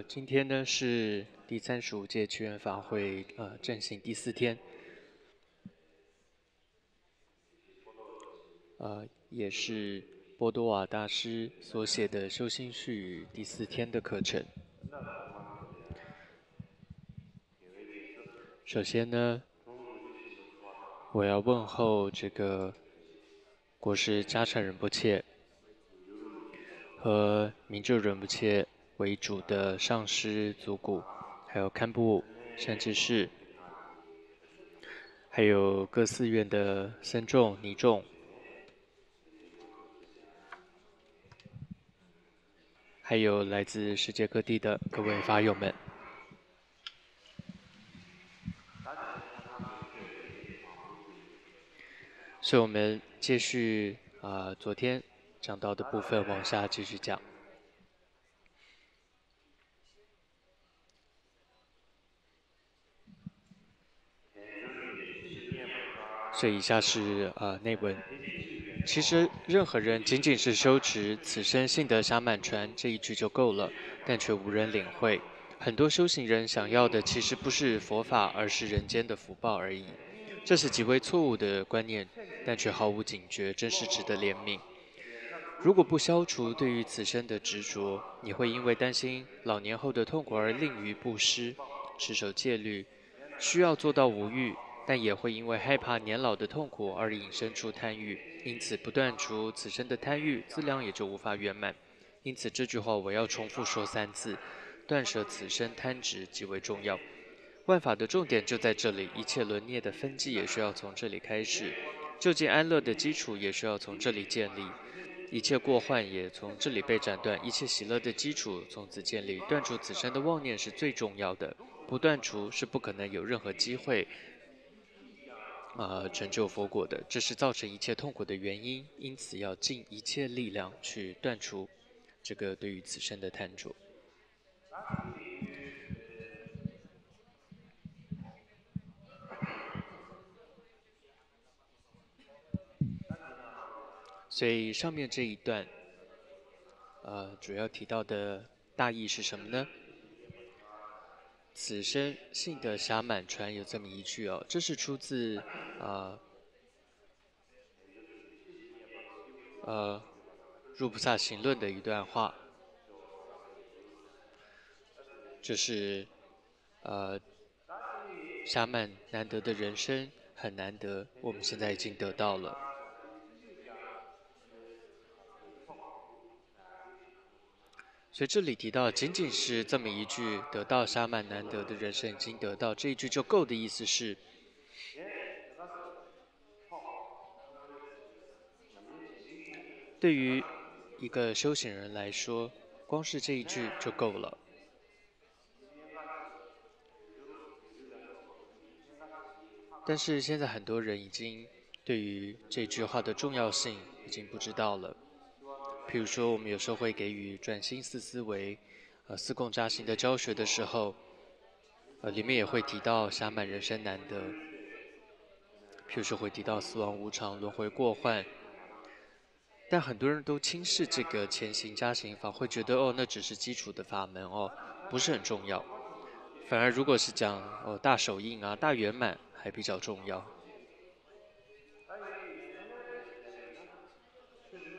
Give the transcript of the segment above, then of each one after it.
今天呢是第35届祈愿法会正行第4天，也是波多瓦大师所写的修心序语第4天的课程。首先呢，我要问候这个国师迦禅仁波切和明咒仁波切为主的上师祖古，还有堪布善知识，还有各寺院的僧众、尼众，还有来自世界各地的各位法友们。所以我们继续昨天讲到的部分往下继续讲。所以以下是内文。其实任何人仅仅是修持此生性德暇满传这一句就够了，但却无人领会。很多修行人想要的其实不是佛法，而是人间的福报而已。这是极为错误的观念，但却毫无警觉，真是值得怜悯。如果不消除对于此生的执着，你会因为担心老年后的痛苦而吝于布施、持守戒律，需要做到无欲，但也会因为害怕年老的痛苦而引申出贪欲，因此不断除此生的贪欲，资粮也就无法圆满。因此这句话我要重复说3次：断舍此生贪执极为重要。万法的重点就在这里，一切轮孽的分际也需要从这里开始，就近安乐的基础也需要从这里建立。一切过患也从这里被斩断，一切喜乐的基础从此建立。断除此生的妄念是最重要的，不断除是不可能有任何机会成就佛果的，这是造成一切痛苦的原因。因此要尽一切力量去断除这个对于此生的贪着。所以上面这一段主要提到的大意是什么呢？此生性德暇满传有这么一句哦，这是出自入菩萨行论的一段话，就是暇满难得的人生很难得，我们现在已经得到了。所以这里提到仅仅是这么一句得到暇满难得的人生已经得到，这一句就够的意思是，对于一个修行人来说，光是这一句就够了。但是现在很多人已经对于这句话的重要性已经不知道了。譬如说，我们有时候会给予转心四思维、四共扎行的教学的时候，里面也会提到暇满人生难得。譬如说会提到死亡无常、轮回过患，但很多人都轻视这个前行加行法，会觉得哦，那只是基础的法门哦，不是很重要。反而如果是讲大手印啊、大圆满，还比较重要。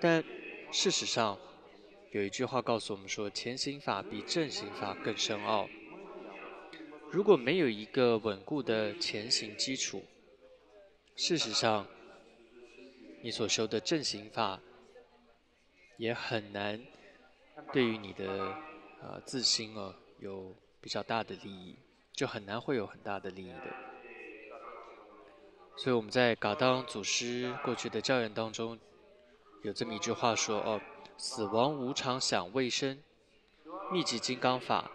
但事实上，有一句话告诉我们说，前行法比正行法更深奥。如果没有一个稳固的前行基础，事实上，你所修的正行法也很难对于你的自心有比较大的利益，就很难会有很大的利益的。所以我们在噶当祖师过去的教言当中，有这么一句话说：哦，死亡无常想未生，密集金刚法，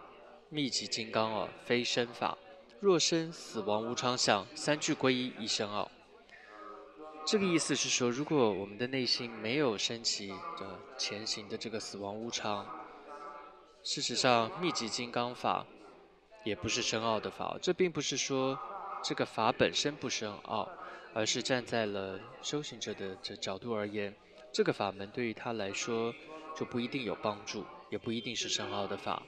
密集金刚非生法。若生死亡无常想，三句归一一生奥。这个意思是说，如果我们的内心没有升起的前行的这个死亡无常，事实上密集金刚法也不是深奥的法。这并不是说这个法本身不深奥，而是站在了修行者的这角度而言，这个法门对于他来说就不一定有帮助，也不一定是深奥的法。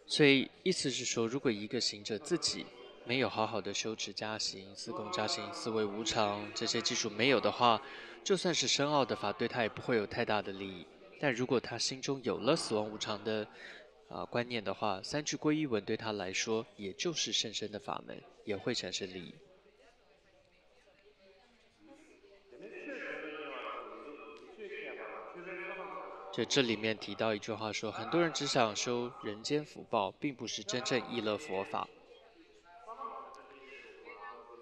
所以意思是说，如果一个行者自己没有好好的修持加行、四供加行、四维无常这些基础没有的话，就算是深奥的法，对他也不会有太大的利益。但如果他心中有了死亡无常的观念的话，三句皈依文对他来说也就是甚深的法门，也会产生利益。这里面提到一句话说，很多人只想修人间福报，并不是真正意乐佛法。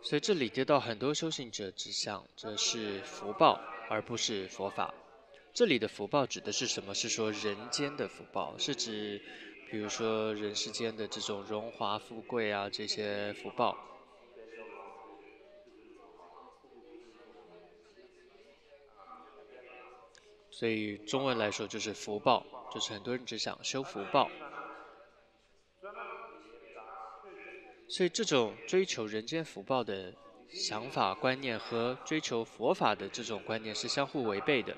所以这里提到很多修行者只想着是福报，而不是佛法。这里的福报指的是什么？是说人间的福报，是指比如说人世间的这种荣华富贵啊这些福报。所以中文来说就是福报，就是很多人只想修福报。所以这种追求人间福报的想法观念和追求佛法的这种观念是相互违背的。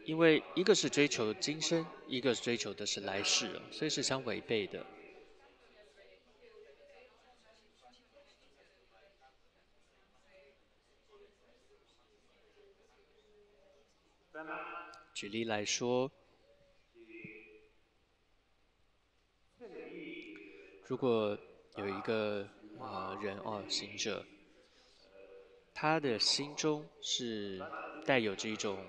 因为一个是追求今生，一个追求的是来世，所以是相违背的。举例来说，如果有一个人行者，他的心中是带有着一种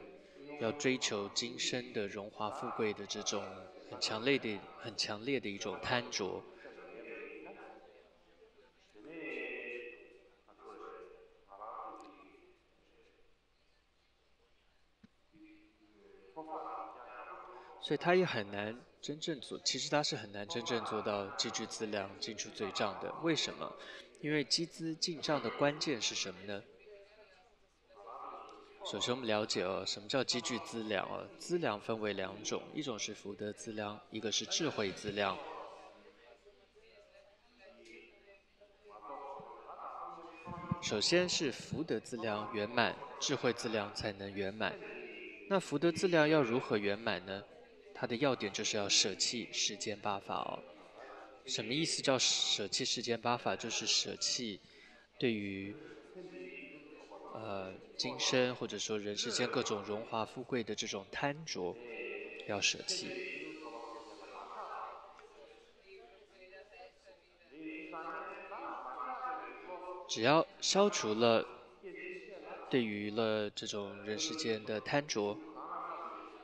要追求今生的荣华富贵的这种很强烈的一种贪着。所以他也很难真正做，其实他是很难真正做到积聚资粮、进出罪障的。为什么？因为积资进账的关键是什么呢？首先，我们了解什么叫积聚资粮资粮分为两种，一种是福德资粮，一个是智慧资粮。首先是福德资粮圆满，智慧资粮才能圆满。那福德资粮要如何圆满呢？它的要点就是要舍弃世间八法什么意思叫舍弃世间八法？就是舍弃对于今生或者说人世间各种荣华富贵的这种贪着，要舍弃。只要消除了对于这种人世间的贪着，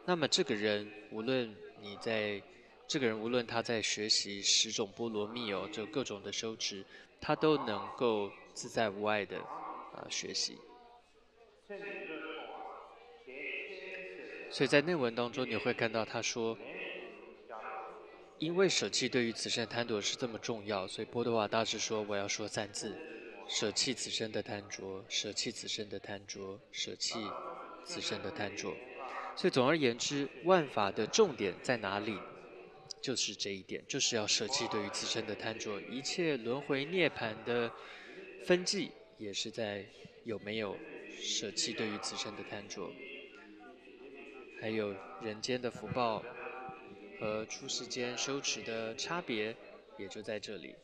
那么这个人无论他在学习10种波罗蜜就各种的修持，他都能够自在无碍的学习。所以在内文当中，你会看到他说，因为舍弃对于此生贪着是这么重要，所以波多瓦大师说我要说3次：舍弃此生的贪着，舍弃此生的贪着，舍弃此生的贪着。所以总而言之，万法的重点在哪里？就是这一点，就是要舍弃对于此生的贪着。一切轮回涅槃的分际，也是在有没有舍弃对于此生的贪着。还有人间的福报和出世间修持的差别，也就在这里。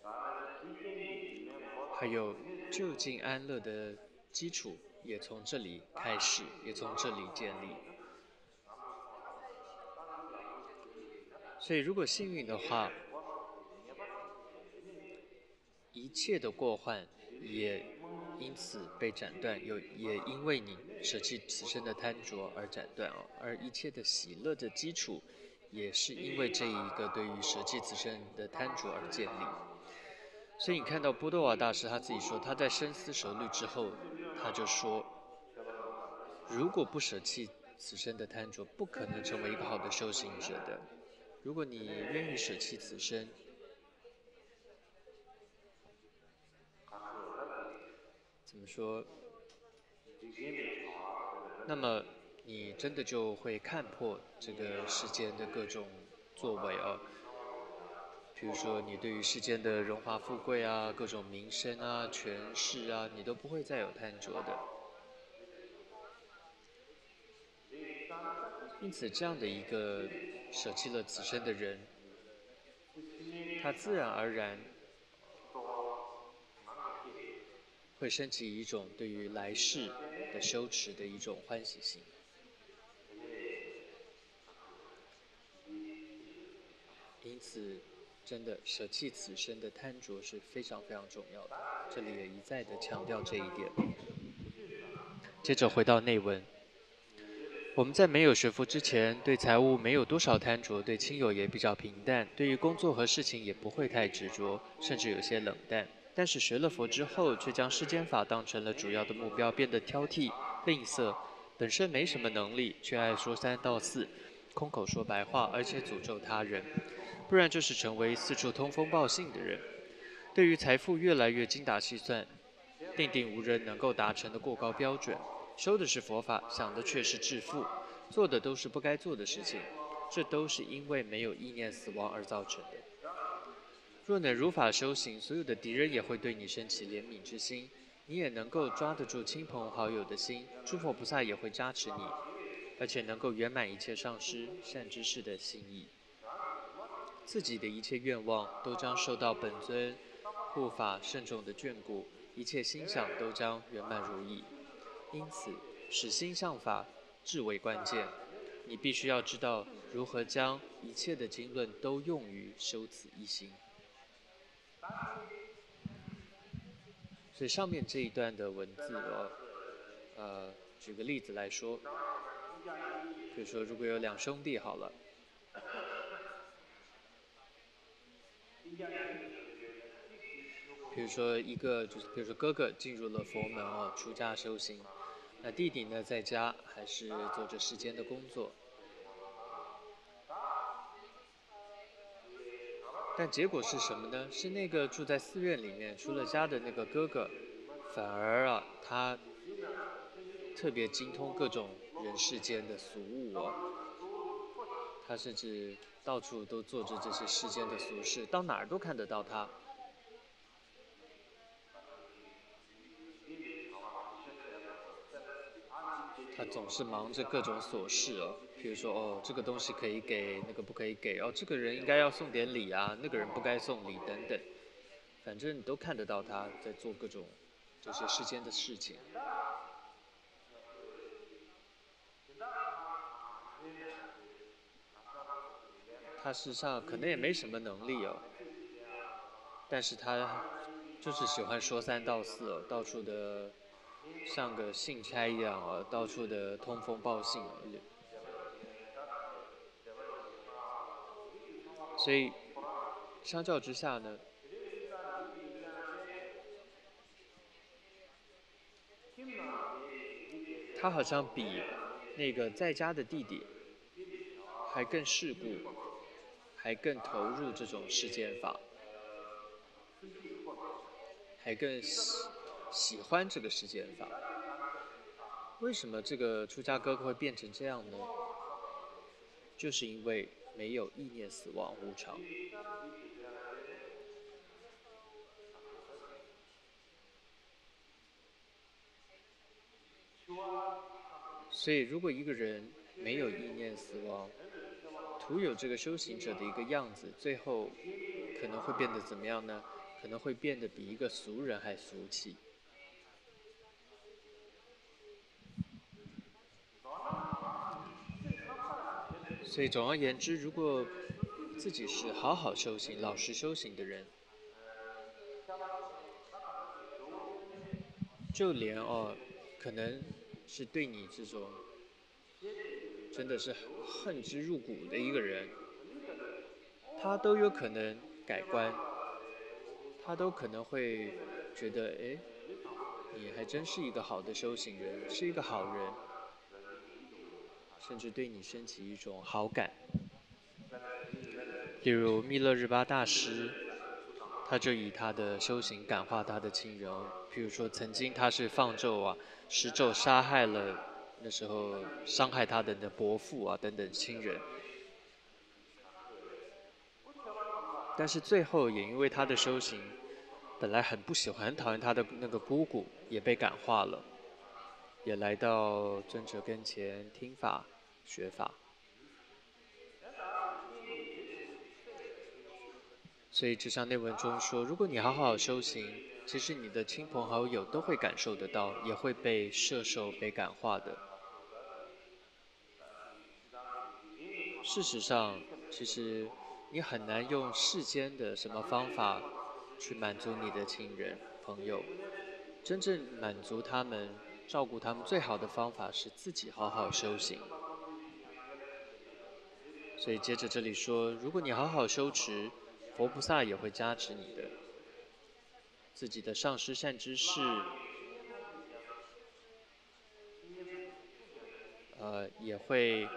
还有就近安乐的基础，也从这里开始，也从这里建立。所以，如果幸运的话，一切的过患也因此被斩断，也因为你舍弃此生的贪着而斩断而一切的喜乐的基础，也是因为这一个对于舍弃此生的贪着而建立。所以你看到波多瓦大师他自己说，他在深思熟虑之后，他就说，如果不舍弃此生的贪着，不可能成为一个好的修行者的。如果你愿意舍弃此生，怎么说？那么你真的就会看破这个世间的各种作为比如说你对于世间的荣华富贵各种名声权势你都不会再有贪着的。因此，这样的一个舍弃了此生的人，他自然而然会升起一种对于来世的羞耻的一种欢喜心。因此，真的舍弃此生的贪着是非常非常重要的。这里也一再的强调这一点。接着回到内文，我们在没有学佛之前，对财物没有多少贪着，对亲友也比较平淡，对于工作和事情也不会太执着，甚至有些冷淡。但是学了佛之后，却将世间法当成了主要的目标，变得挑剔、吝啬，本身没什么能力，却爱说三道四，空口说白话，而且诅咒他人。不然就是成为四处通风报信的人。对于财富越来越精打细算，定定无人能够达成的过高标准，修的是佛法，想的却是致富，做的都是不该做的事情，这都是因为没有意念死亡而造成的。若能如法修行，所有的敌人也会对你升起怜悯之心，你也能够抓得住亲朋好友的心，诸佛菩萨也会加持你，而且能够圆满一切上师善知识的心意。自己的一切愿望都将受到本尊护法圣众的眷顾，一切心想都将圆满如意。因此，使心向法至为关键。你必须要知道如何将一切的经论都用于修此一心。所以上面这一段的文字举个例子来说，比如说如果有两兄弟好了。比如说比如说哥哥进入了佛门哦，出家修行，那弟弟呢在家还是做着世间的工作，但结果是什么呢？是那个住在寺院里面出了家的那个哥哥，反而他特别精通各种人世间的俗物哦，他甚至到处都做着这些世间的俗事，到哪儿都看得到他。他总是忙着各种琐事哦，比如说这个东西可以给，那个不可以给，这个人应该要送点礼啊，那个人不该送礼等等，反正你都看得到他在做各种这些世间的事情。他事实上可能也没什么能力哦，但是他就是喜欢说三道四哦，到处的像个信差一样哦，到处的通风报信哦。所以相较之下呢，他好像比那个在家的弟弟还更世故，还更投入这种世间法，还更喜欢这个世间法。为什么这个出家哥哥会变成这样呢？就是因为没有意念死亡无常。所以，如果一个人没有意念死亡，徒有这个修行者的一个样子，最后可能会变得怎么样呢？可能会变得比一个俗人还俗气。所以，总而言之，如果自己是好好修行、老实修行的人，就连可能是对你这种真的是恨之入骨的一个人，他都有可能改观，他都可能会觉得，哎，你还真是一个好的修行人，是一个好人，甚至对你升起一种好感。例如密勒日巴大师，他就以他的修行感化他的亲人。譬如说，曾经他是放咒施咒杀害了那时候伤害他的伯父等等亲人。但是最后也因为他的修行，本来很不喜欢、讨厌他的那个姑姑，也被感化了，也来到尊者跟前听法、学法。所以就像内文中说，如果你好好修行，其实你的亲朋好友都会感受得到，也会被摄受、被感化的。事实上，其实你很难用世间的什么方法去满足你的亲人、朋友。真正满足他们、照顾他们最好的方法是自己好好修行。所以接着这里说，如果你好好修持，佛菩萨也会加持你的。自己的上师善知识，也会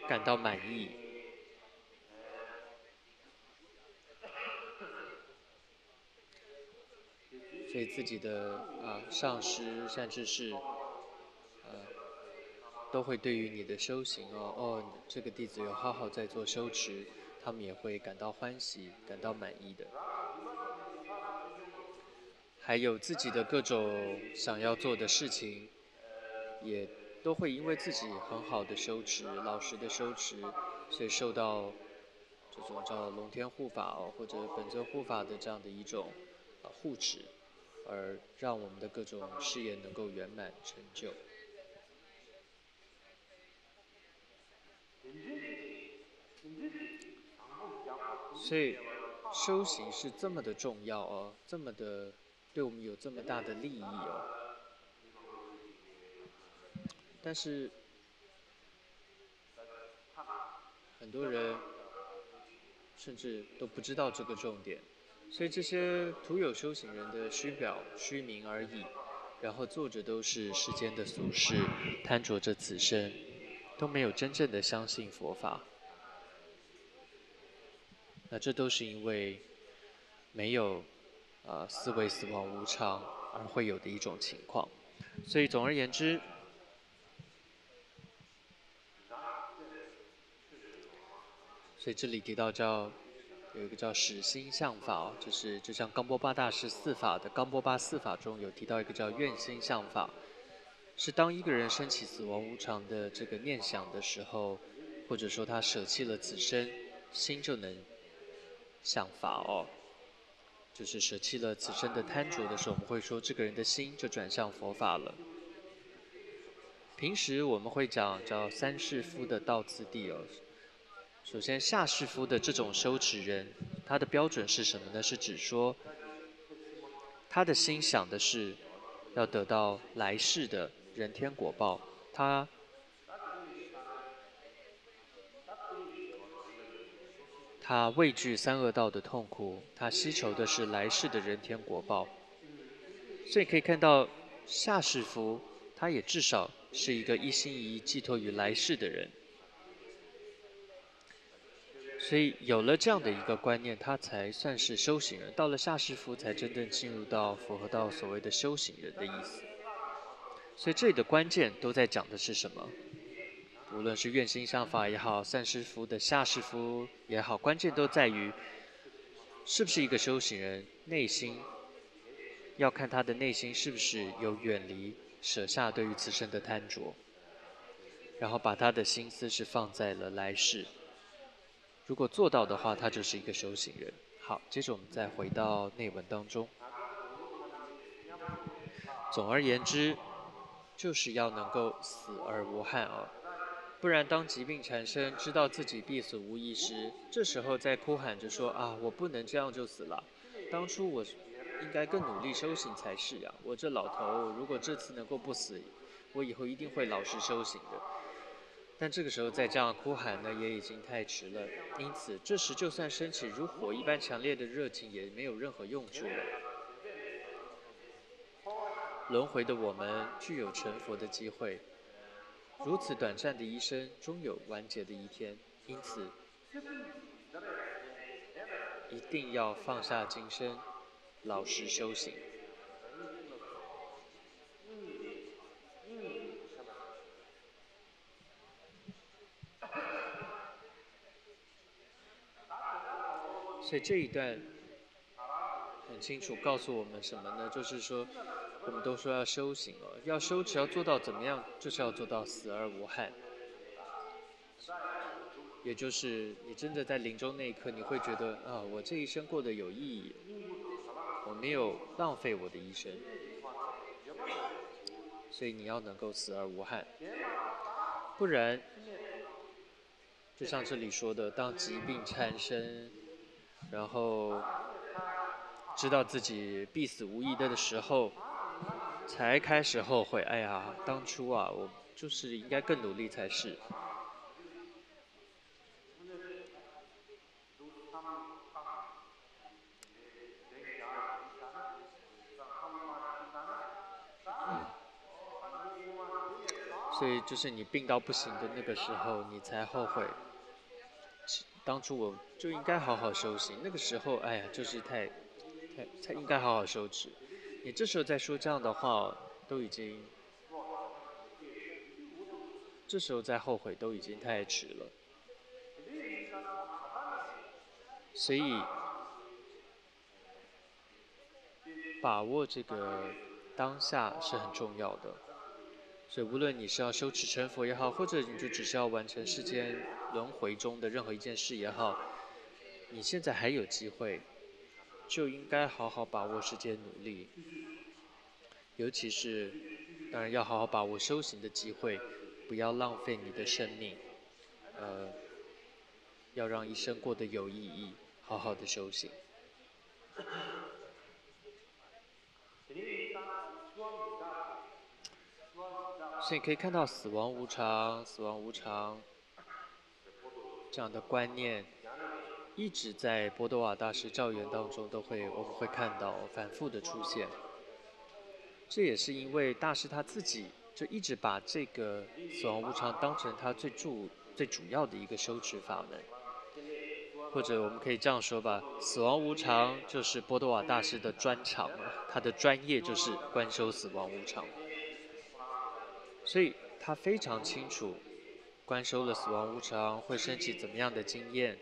感到满意。所以自己的上师善知识，都会对于你的修行这个弟子有好好在做修持，他们也会感到欢喜，感到满意的。还有自己的各种想要做的事情，也都会因为自己很好的修持、老实的修持，所以受到这种叫龙天护法或者本尊护法的这样的一种护持，而让我们的各种事业能够圆满成就。所以修行是这么的重要这么的对我们有这么大的利益但是很多人甚至都不知道这个重点，所以这些徒有修行人的虚表虚名而已，然后做着都是世间的俗事，贪着着此生，都没有真正的相信佛法。那这都是因为没有思维死亡无常而会有的一种情况。所以总而言之，所以这里提到有一个叫始心相法就是就像冈波巴大师四法的冈波巴四法中有提到一个叫愿心相法，是当一个人升起死亡无常的这个念想的时候，或者说他舍弃了此生，心就能向法就是舍弃了此生的贪着的时候，我们会说这个人的心就转向佛法了。平时我们会讲叫三世夫的道次第首先，下士夫的这种修持人，他的标准是什么呢？是指说，他的心想的是要得到来世的人天果报，他畏惧三恶道的痛苦，他希求的是来世的人天果报。所以可以看到，下士夫他也至少是一个一心一意寄托于来世的人。所以有了这样的一个观念，他才算是修行人。到了下士夫，才真正进入到符合到所谓的修行人的意思。所以这里的关键都在讲的是什么？无论是愿心相法也好，散士夫的下士夫也好，关键都在于是不是一个修行人，内心要看他的内心是不是有远离、舍下对于此生的贪着，然后把他的心思是放在了来世。如果做到的话，他就是一个修行人。好，接着我们再回到内文当中。总而言之，就是要能够死而无憾不然当疾病产生，知道自己必死无疑时，这时候再哭喊着说我不能这样就死了。当初我应该更努力修行才是呀。我这老头，如果这次能够不死，我以后一定会老实修行的。但这个时候再这样哭喊呢，也已经太迟了。因此，这时就算升起如火一般强烈的热情，也没有任何用处了。轮回的我们具有成佛的机会，如此短暂的一生，终有完结的一天。因此，一定要放下今生，老实修行。所以这一段很清楚告诉我们什么呢？就是说，我们都说要修行要修持要做到怎么样？就是要做到死而无憾。也就是你真的在临终那一刻，你会觉得啊，我这一生过得有意义，我没有浪费我的一生，所以你要能够死而无憾，不然就像这里说的，当疾病缠身，然后知道自己必死无疑的时候，才开始后悔。哎呀，当初啊，我就是应该更努力才是。所以就是你病到不行的那个时候，你才后悔，当初我就应该好好修行。那个时候，哎呀，就是太应该好好修持。你这时候再说这样的话，都已经，这时候再后悔都已经太迟了。所以把握这个当下是很重要的。所以无论你是要修持成佛也好，或者你就只是要完成世间轮回中的任何一件事也好，你现在还有机会，就应该好好把握时间努力。尤其是，当然要好好把握修行的机会，不要浪费你的生命。呃，要让一生过得有意义，好好的修行。所以可以看到死亡无常，死亡无常这样的观念，一直在波多瓦大师教言当中我们会看到反复的出现。这也是因为大师他自己就一直把这个死亡无常当成他最主要的一个修持法门。或者我们可以这样说吧，死亡无常就是波多瓦大师的专长了，他的专业就是观修死亡无常，所以他非常清楚观修了死亡无常会升起怎么样的经验，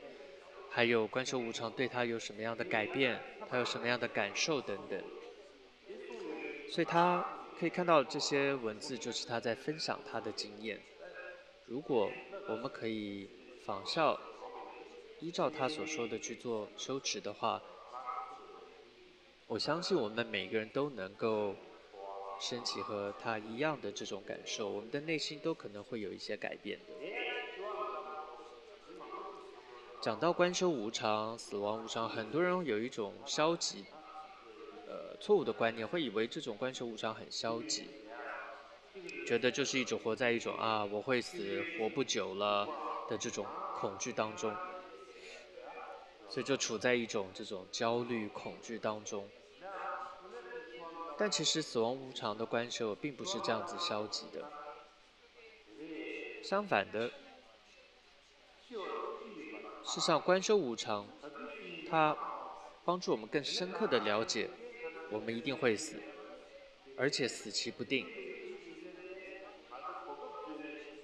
还有观修无常对他有什么样的改变，他有什么样的感受等等，所以他可以看到这些文字就是他在分享他的经验。如果我们可以仿效依照他所说的去做修持的话，我相信我们每个人都能够升起和他一样的这种感受，我们的内心都可能会有一些改变的。讲到观修无常、死亡无常，很多人有一种消极、错误的观念，会以为这种观修无常很消极，觉得就是一种活在一种啊我会死、活不久了的这种恐惧当中，所以就处在一种这种焦虑、恐惧当中。但其实死亡无常的观修并不是这样子消极的，相反的，事实上观修无常，它帮助我们更深刻的了解，我们一定会死，而且死期不定，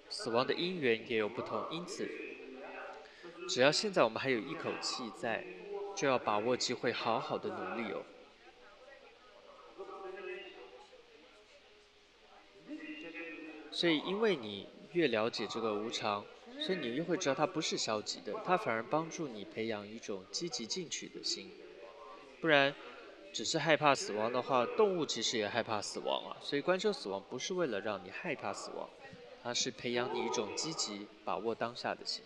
死亡的因缘也有不同，因此，只要现在我们还有一口气在，就要把握机会，好好的努力哦。所以，因为你越了解这个无常，所以你越会知道它不是消极的，它反而帮助你培养一种积极进取的心。不然，只是害怕死亡的话，动物其实也害怕死亡啊。所以，观修死亡不是为了让你害怕死亡，它是培养你一种积极把握当下的心。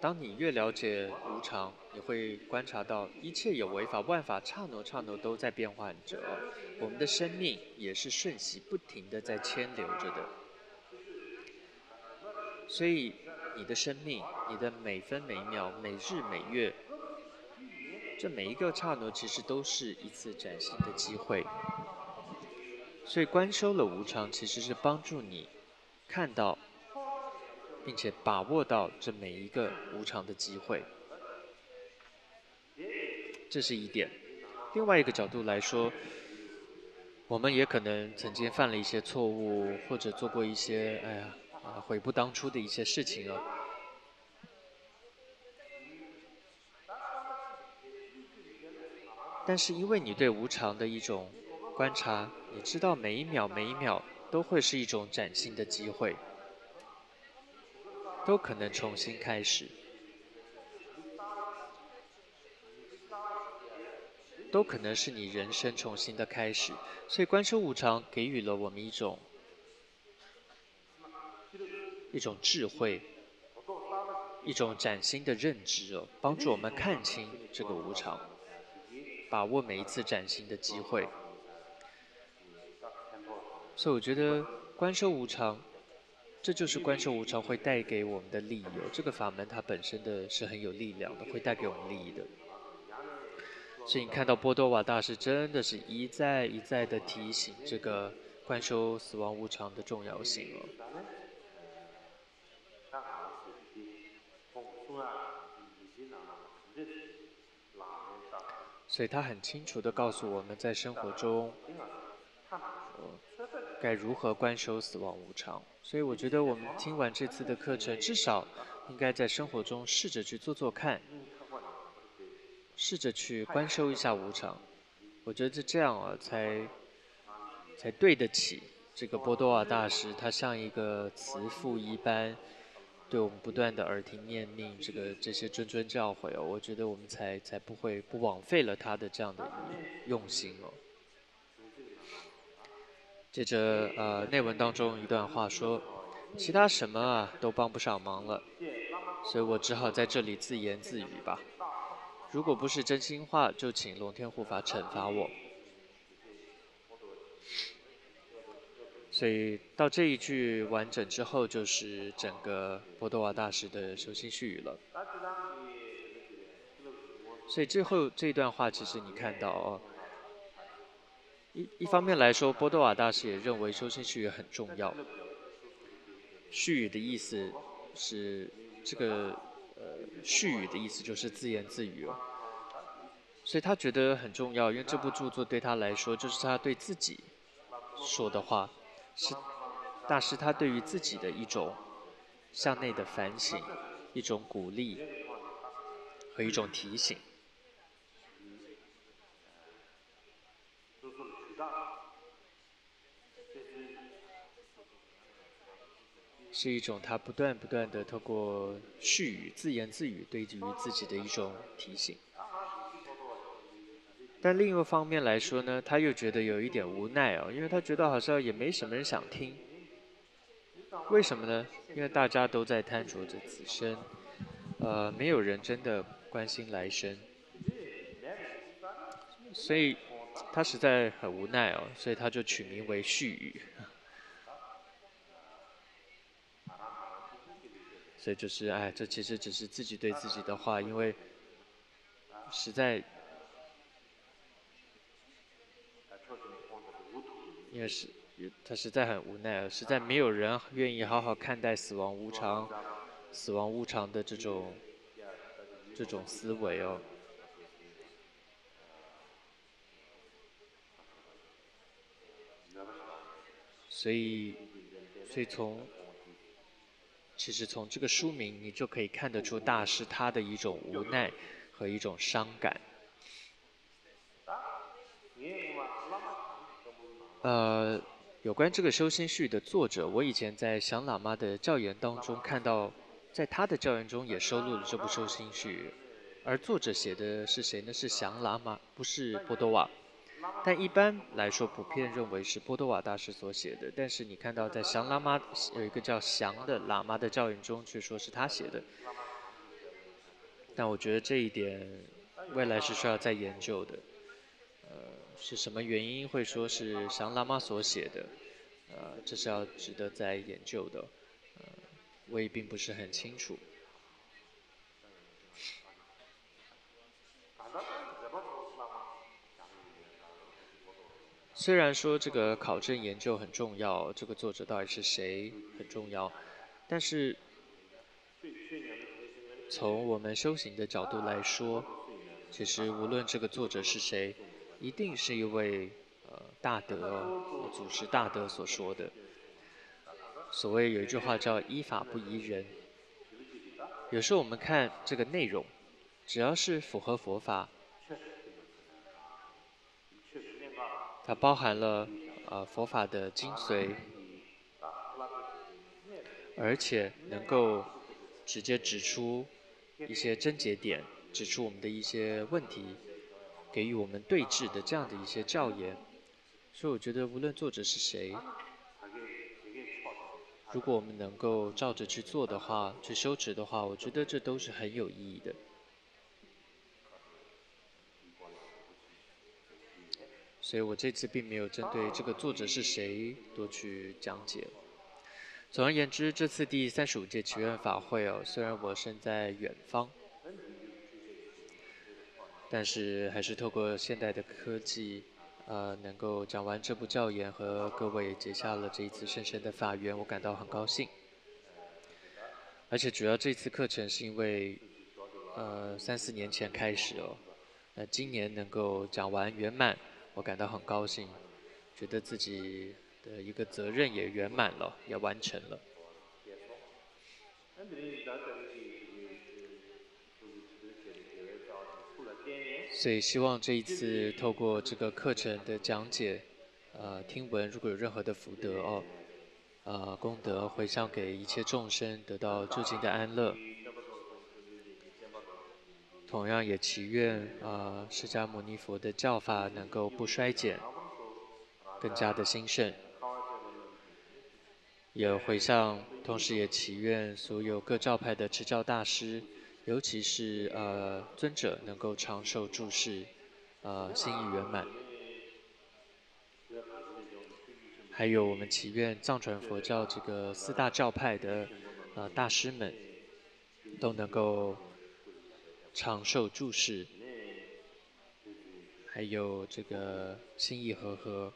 当你越了解无常，你会观察到一切有为法、万法刹那刹那都在变换着哦。我们的生命也是瞬息不停的在牵流着的。所以，你的生命，你的每分每秒、每日每月，这每一个刹那其实都是一次崭新的机会。所以，观修了无常，其实是帮助你看到，并且把握到这每一个无常的机会。这是一点。另外一个角度来说，我们也可能曾经犯了一些错误，或者做过一些悔不当初的一些事情啊。但是因为你对无常的一种观察，你知道每一秒每一秒都会是一种崭新的机会，都可能重新开始，都可能是你人生重新的开始。所以观修无常给予了我们一种智慧，一种崭新的认知哦，帮助我们看清这个无常，把握每一次崭新的机会。所以我觉得观修无常，这就是观修无常会带给我们的利益哦。这个法门它本身的是很有力量的，会带给我们利益的。所以你看到波多瓦大师真的是一再一再的提醒这个观修死亡无常的重要性哦。所以他很清楚的告诉我们在生活中，该如何观修死亡无常。所以我觉得我们听完这次的课程，至少应该在生活中试着去做做看，试着去观修一下无常。我觉得这样啊，才对得起这个波多瓦大师，他像一个慈父一般，对我们不断的耳提面命，这些谆谆教诲哦，我觉得我们才不会不枉费了他的这样的用心哦。接着内文当中一段话说，其他什么啊都帮不上忙了，所以我只好在这里自言自语吧。如果不是真心话，就请龙天护法惩罚我。所以到这一句完整之后，就是整个波多瓦大师的修心序语了。所以最后这段话，其实你看到哦，一方面来说，波多瓦大师也认为修心序语很重要。序语的意思是这个序语的意思就是自言自语哦，所以他觉得很重要，因为这部著作对他来说就是他对自己说的话，是大师他对于自己的一种向内的反省，一种鼓励和一种提醒，是一种他不断的透过序语自言自语对于自己的一种提醒。但另一个方面来说呢，他又觉得有一点无奈哦，因为他觉得好像也没什么人想听。为什么呢？因为大家都在贪着着此生，没有人真的关心来生，所以他实在很无奈哦，所以他就取名为序语。所以就是哎，这其实只是自己对自己的话，因为实在，因为是他实在很无奈，实在没有人愿意好好看待死亡无常、死亡无常的这种思维哦。所以，所以其实从这个书名，你就可以看得出大师他的一种无奈和一种伤感。呃，有关这个修心序的作者，我以前在祥喇嘛的教言当中看到，在他的教言中也收录了这部修心序，而作者写的是谁呢？是祥喇嘛，不是波多瓦。但一般来说，普遍认为是波多瓦大师所写的。但是你看到在祥喇嘛有一个叫祥的喇嘛的教言中，却说是他写的。但我觉得这一点未来是需要再研究的。是什么原因会说是祥喇嘛所写的？这是要值得再研究的。我也并不是很清楚。虽然说这个考证研究很重要，这个作者到底是谁很重要，但是从我们修行的角度来说，其实无论这个作者是谁，一定是一位大德哦，祖师大德所说的。所谓有一句话叫“依法不依人”。有时候我们看这个内容，只要是符合佛法，它包含了佛法的精髓，而且能够直接指出一些症结点，指出我们的一些问题，给予我们对峙的这样的一些教研。所以我觉得，无论作者是谁，如果我们能够照着去做的话，去修持的话，我觉得这都是很有意义的。所以我这次并没有针对这个作者是谁多去讲解。总而言之，这次第35届祈愿法会哦，虽然我身在远方，但是还是透过现代的科技，能够讲完这部教研和各位结下了这一次深深的法缘，我感到很高兴。而且主要这次课程是因为，3、4年前开始哦，今年能够讲完圆满，我感到很高兴，觉得自己的一个责任也圆满了，也完成了。所以希望这一次透过这个课程的讲解，听闻如果有任何的福德哦，功德回向给一切众生，得到究竟的安乐。同样也祈愿释迦牟尼佛的教法能够不衰减，更加的兴盛。也回向，同时也祈愿所有各教派的持教大师，尤其是尊者能够长寿住世，心意圆满。还有我们祈愿藏传佛教这个4大教派的大师们都能够长寿住世，还有这个心意和合。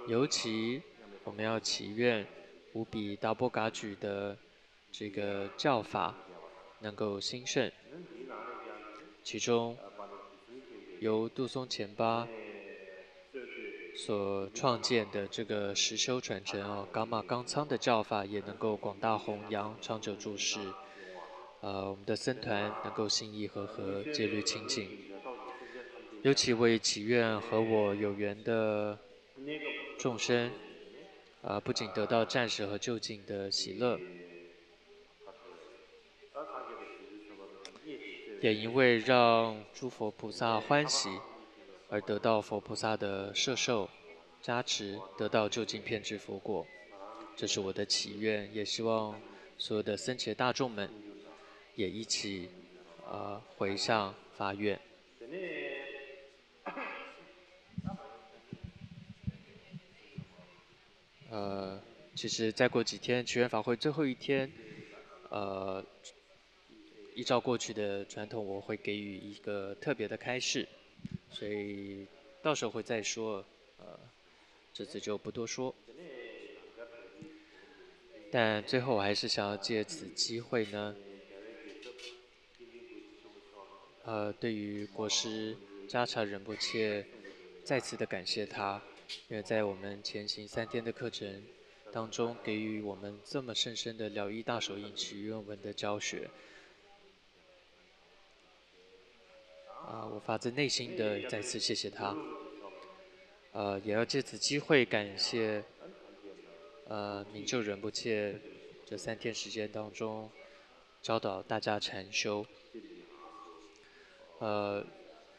尤其我们要祈愿无比达波嘎举的这个教法能够兴盛，其中由杜松前巴所创建的这个实修传承哦，噶玛冈仓的教法也能够广大弘扬，长久住世。我们的僧团能够心意和合，戒律清净。尤其为祈愿和我有缘的众生，不仅得到暂时和就近的喜乐，也因为让诸佛菩萨欢喜，而得到佛菩萨的摄受、加持，得到究竟遍知佛果。这是我的祈愿，也希望所有的僧伽大众们也一起回向发愿。其实再过几天，祈愿法会最后一天，依照过去的传统，我会给予一个特别的开示，所以到时候会再说，这次就不多说。但最后我还是想要借此机会呢，对于国师扎查仁波切再次的感谢他，因为在我们前行3天的课程当中，给予我们这么深深的了义大手印祈愿文的教学。我发自内心的再次谢谢他。也要借此机会感谢明就仁波切这3天时间当中教导大家禅修。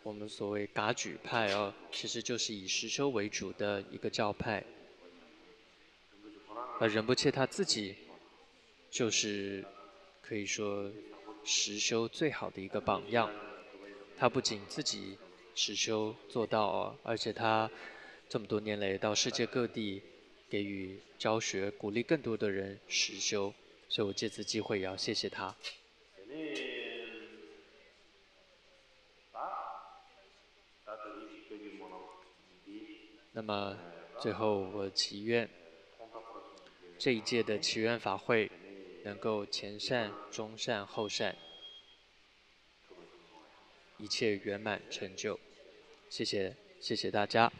我们所谓噶举派其实就是以实修为主的一个教派。仁波切他自己就是可以说实修最好的一个榜样。他不仅自己实修做到而且他这么多年来到世界各地给予教学，鼓励更多的人实修。所以我借此机会也要谢谢他。那么最后我祈愿这一届的祈愿法会能够前善、中善、后善，一切圆满成就。谢谢大家。